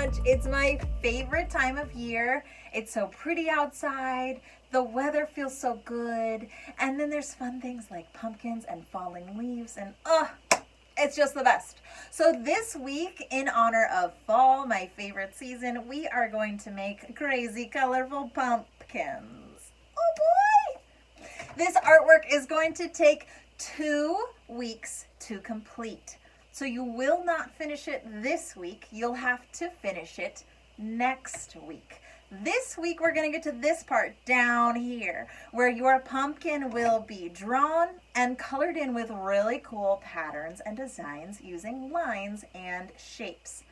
much. It's my favorite time of year. It's so pretty outside. The weather feels so good. And then there's fun things like pumpkins and falling leaves and it's just the best. So this week, in honor of fall, my favorite season, we are going to make crazy colorful pumpkins. Oh boy! This artwork is going to take 2 weeks to complete. So you will not finish it this week. You'll have to finish it next week. This week we're going to get to this part down here where your pumpkin will be drawn and colored in with really cool patterns and designs using lines and shapes.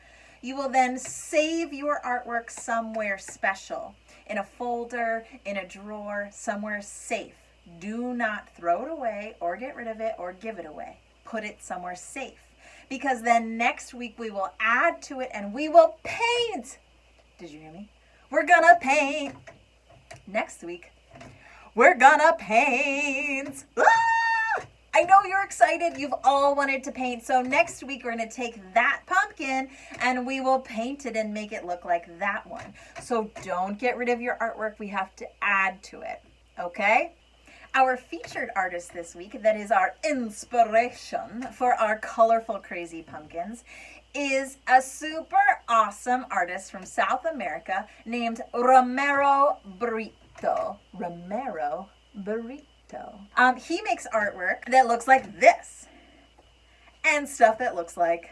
You will then save your artwork somewhere special, in a folder, in a drawer, somewhere safe. Do not throw it away or get rid of it or give it away. Put it somewhere safe. Because then next week we will add to it and we will paint. Did you hear me? We're gonna paint. Next week, we're gonna paint. Ah! I know you're excited. You've all wanted to paint. So next week we're gonna take that pumpkin and we will paint it and make it look like that one. So don't get rid of your artwork. We have to add to it, okay? Our featured artist this week, that is our inspiration for our colorful crazy pumpkins, is a super awesome artist from South America named Roberto Britto. Roberto Britto. He makes artwork that looks like this and stuff that looks like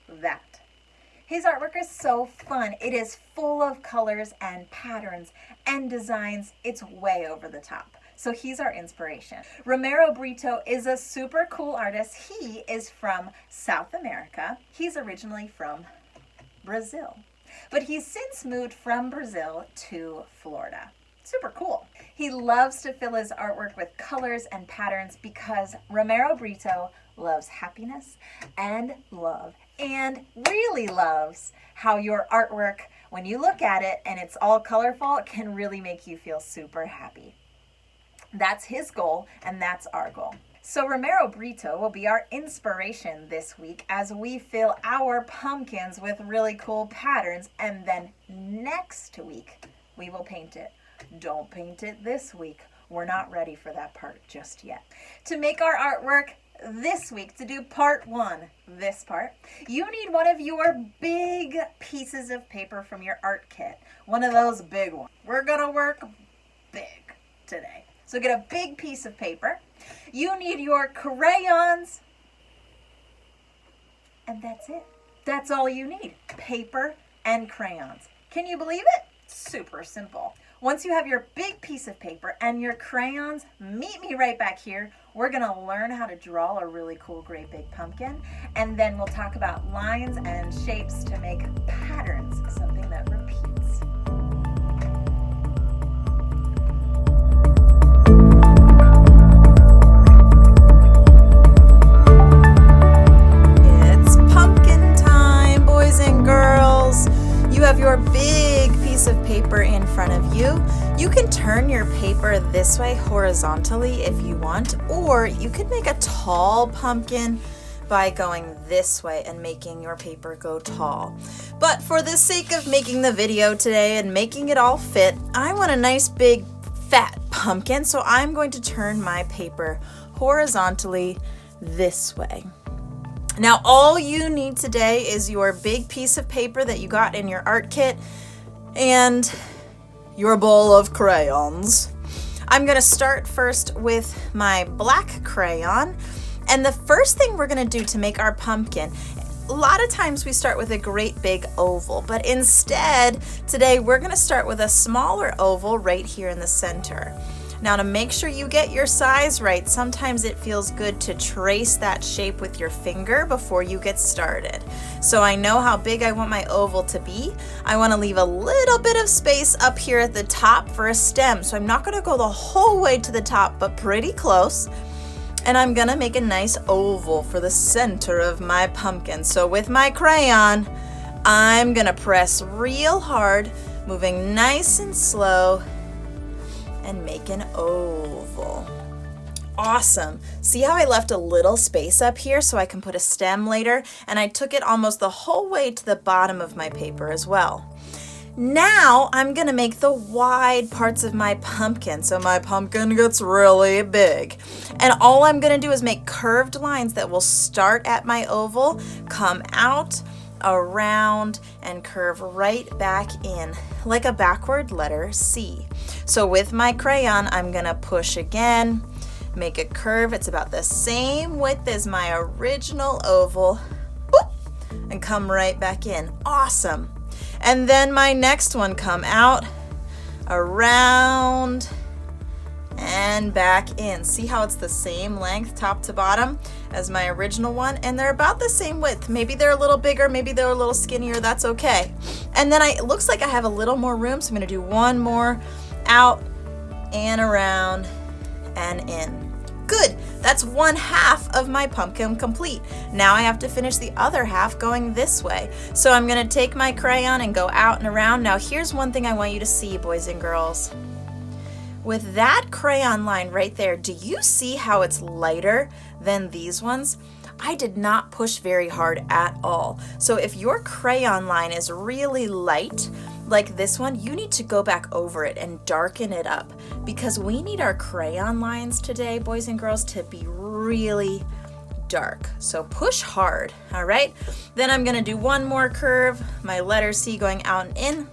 that. His artwork is so fun. It is full of colors and patterns and designs. It's way over the top. So he's our inspiration. Roberto Britto is a super cool artist. He is from South America. He's originally from Brazil, but he's since moved from Brazil to Florida. Super cool. He loves to fill his artwork with colors and patterns because Roberto Britto loves happiness and love and really loves how your artwork, when you look at it and it's all colorful, it can really make you feel super happy. That's his goal, and that's our goal. So Roberto Britto will be our inspiration this week as we fill our pumpkins with really cool patterns, and then next week we will paint it. Don't paint it this week. We're not ready for that part just yet. To make our artwork this week, to do part 1, this part, you need one of your big pieces of paper from your art kit. One of those big ones. We're gonna work big today. So get a big piece of paper. You need your crayons. And that's it. That's all you need. Paper and crayons. Can you believe it? Super simple. Once you have your big piece of paper and your crayons, meet me right back here. We're going to learn how to draw a really cool great big pumpkin. And then we'll talk about lines and shapes to make patterns, something that repeats. You have your big piece of paper in front of you. You can turn your paper this way horizontally if you want, or you could make a tall pumpkin by going this way and making your paper go tall. But for the sake of making the video today and making it all fit, I want a nice big fat pumpkin, so I'm going to turn my paper horizontally this way. Now, all you need today is your big piece of paper that you got in your art kit and your bowl of crayons. I'm going to start first with my black crayon. And the first thing we're going to do to make our pumpkin, a lot of times we start with a great big oval, but instead today we're going to start with a smaller oval right here in the center. Now, to make sure you get your size right, sometimes it feels good to trace that shape with your finger before you get started. So I know how big I want my oval to be. I want to leave a little bit of space up here at the top for a stem. So I'm not going to go the whole way to the top, but pretty close. And I'm going to make a nice oval for the center of my pumpkin. So with my crayon, I'm going to press real hard, moving nice and slow, and make an oval. Awesome. See how I left a little space up here so I can put a stem later? And I took it almost the whole way to the bottom of my paper as well. Now I'm gonna make the wide parts of my pumpkin, so my pumpkin gets really big. And all I'm gonna do is make curved lines that will start at my oval, come out, around, and curve right back in like a backward letter C. So with my crayon, I'm gonna push again, make a curve. It's about the same width as my original oval, boop, and come right back in. Awesome. And then my next one, come out, around, and back in. See how it's the same length top to bottom as my original one, and they're about the same width. Maybe they're a little bigger, maybe they're a little skinnier, that's okay. And then it looks like I have a little more room, so I'm gonna do one more out and around and in. Good, that's 1/2 of my pumpkin complete. Now I have to finish the other half going this way. So I'm gonna take my crayon and go out and around. Now here's one thing I want you to see, boys and girls. With that crayon line right there, do you see how it's lighter than these ones? I did not push very hard at all. So if your crayon line is really light, like this one, you need to go back over it and darken it up, because we need our crayon lines today, boys and girls, to be really dark. So push hard, all right? Then I'm gonna do one more curve, my letter C going out and in.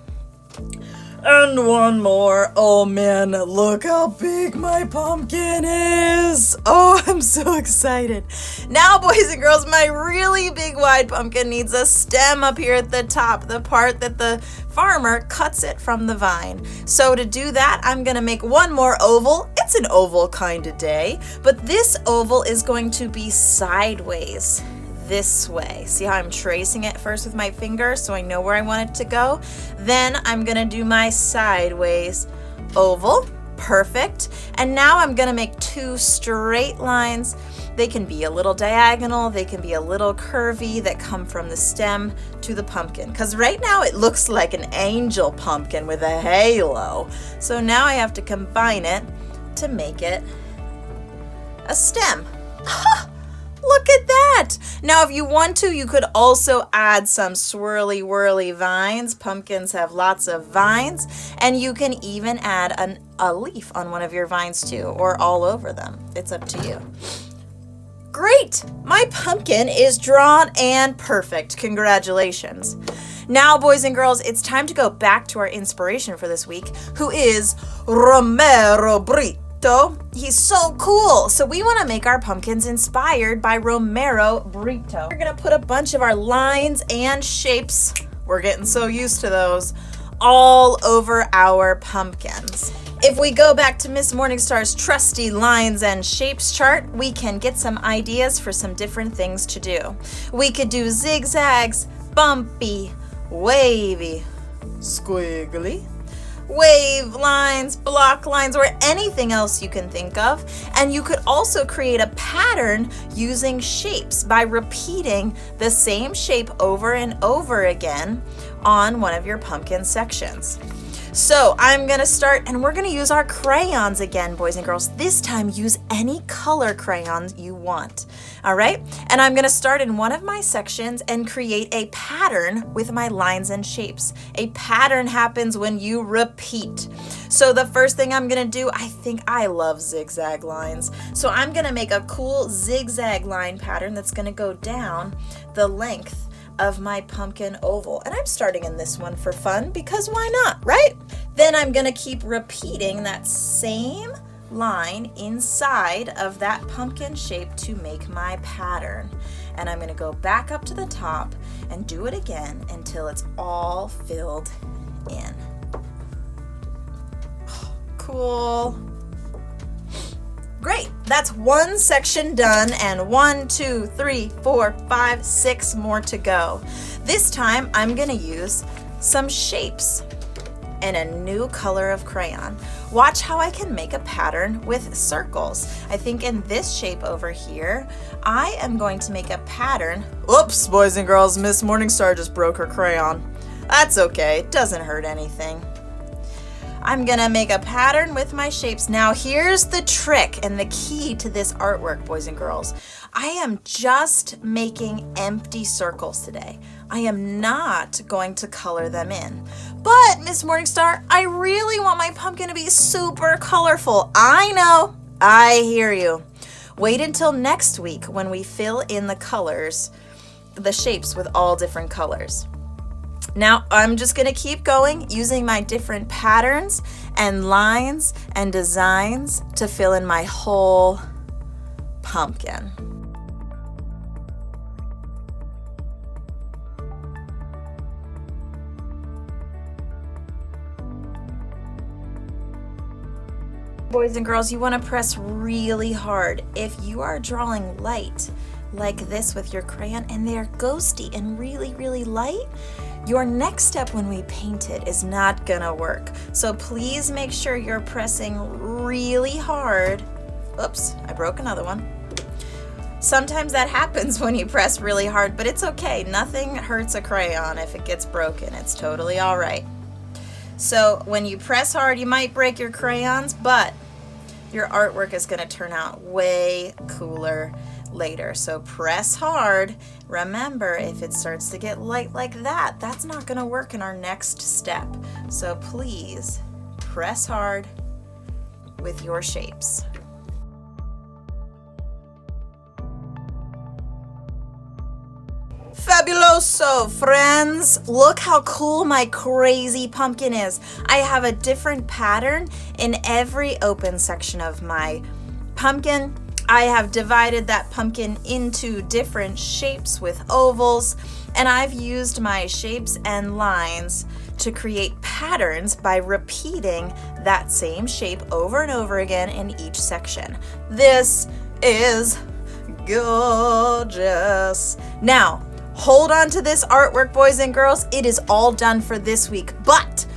And one more. Oh man, look how big my pumpkin is. Oh, I'm so excited. Now, boys and girls, my really big wide pumpkin needs a stem up here at the top, the part that the farmer cuts it from the vine. So to do that, I'm gonna make one more oval. It's an oval kind of day, but this oval is going to be sideways. This way. See how I'm tracing it first with my finger so I know where I want it to go? Then I'm gonna do my sideways oval. Perfect. And now I'm gonna make 2 straight lines. They can be a little diagonal, they can be a little curvy, that come from the stem to the pumpkin. Because right now it looks like an angel pumpkin with a halo. So now I have to combine it to make it a stem. Look at that! Now, if you want to, you could also add some swirly whirly vines. Pumpkins have lots of vines, and you can even add a leaf on one of your vines too, or all over them. It's up to you. Great! My pumpkin is drawn and perfect. Congratulations. Now, boys and girls, it's time to go back to our inspiration for this week, who is Roberto Britto. He's so cool. So we want to make our pumpkins inspired by Roberto Britto. We're going to put a bunch of our lines and shapes, we're getting so used to those, all over our pumpkins. If we go back to Miss Morningstar's trusty lines and shapes chart, we can get some ideas for some different things to do. We could do zigzags, bumpy, wavy, squiggly, wave lines, block lines, or anything else you can think of. And you could also create a pattern using shapes by repeating the same shape over and over again on one of your pumpkin sections. So I'm gonna start, and we're gonna use our crayons again, boys and girls. This time, use any color crayons you want, all right? And I'm gonna start in one of my sections and create a pattern with my lines and shapes. A pattern happens when you repeat. So the first thing I'm gonna do, I love zigzag lines. So I'm gonna make a cool zigzag line pattern that's gonna go down the length of my pumpkin oval. And I'm starting in this one for fun, because why not, right? Then I'm gonna keep repeating that same line inside of that pumpkin shape to make my pattern. And I'm gonna go back up to the top and do it again until it's all filled in. Cool. Great, that's one section done, and 1, 2, 3, 4, 5, 6 more to go. This time I'm gonna use some shapes and a new color of crayon. Watch how I can make a pattern with circles. I think in this shape over here, I am going to make a pattern. Oops, boys and girls, Miss Morningstar just broke her crayon. That's okay, it doesn't hurt anything. I'm gonna make a pattern with my shapes. Now here's the trick and the key to this artwork, boys and girls. I am just making empty circles today. I am not going to color them in. But Miss Morningstar, I really want my pumpkin to be super colorful. I know, I hear you. Wait until next week when we fill in the colors, the shapes with all different colors. Now I'm just gonna keep going using my different patterns and lines and designs to fill in my whole pumpkin. Boys and girls, you want to press really hard. If you are drawing light like this with your crayon and they're ghosty and really, really light, your next step when we paint it is not gonna work. So please make sure you're pressing really hard. Oops, I broke another one. Sometimes that happens when you press really hard, but it's okay. Nothing hurts a crayon if it gets broken. It's totally all right. So when you press hard, you might break your crayons, but your artwork is going to turn out way cooler later. So press hard. Remember, if it starts to get light like that, that's not going to work in our next step. So please press hard with your shapes. Fabuloso, friends! Look how cool my crazy pumpkin is. I have a different pattern in every open section of my pumpkin. I have divided that pumpkin into different shapes with ovals, and I've used my shapes and lines to create patterns by repeating that same shape over and over again in each section. This is gorgeous. Now, hold on to this artwork, boys and girls. It is all done for this week, but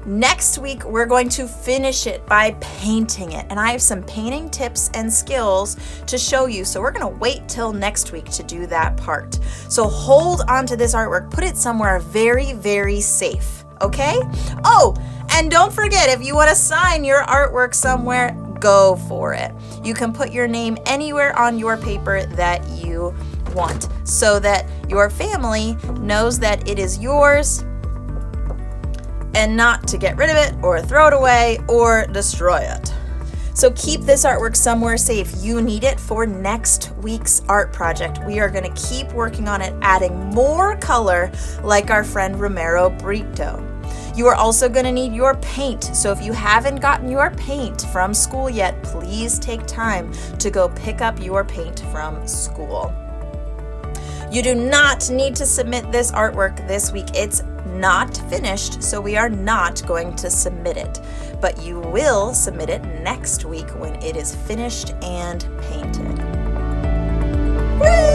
next week we're going to finish it by painting it. And I have some painting tips and skills to show you. So we're gonna wait till next week to do that part. So hold on to this artwork, put it somewhere very, very safe, okay? Oh, and don't forget, if you wanna sign your artwork somewhere, go for it. You can put your name anywhere on your paper that you want so that your family knows that it is yours and not to get rid of it or throw it away or destroy it. So keep this artwork somewhere safe. You need it for next week's art project. We are going to keep working on it, adding more color like our friend Roberto Britto. You are also going to need your paint. So if you haven't gotten your paint from school yet, please take time to go pick up your paint from school. You do not need to submit this artwork this week. It's not finished, so we are not going to submit it. But you will submit it next week when it is finished and painted. Woo!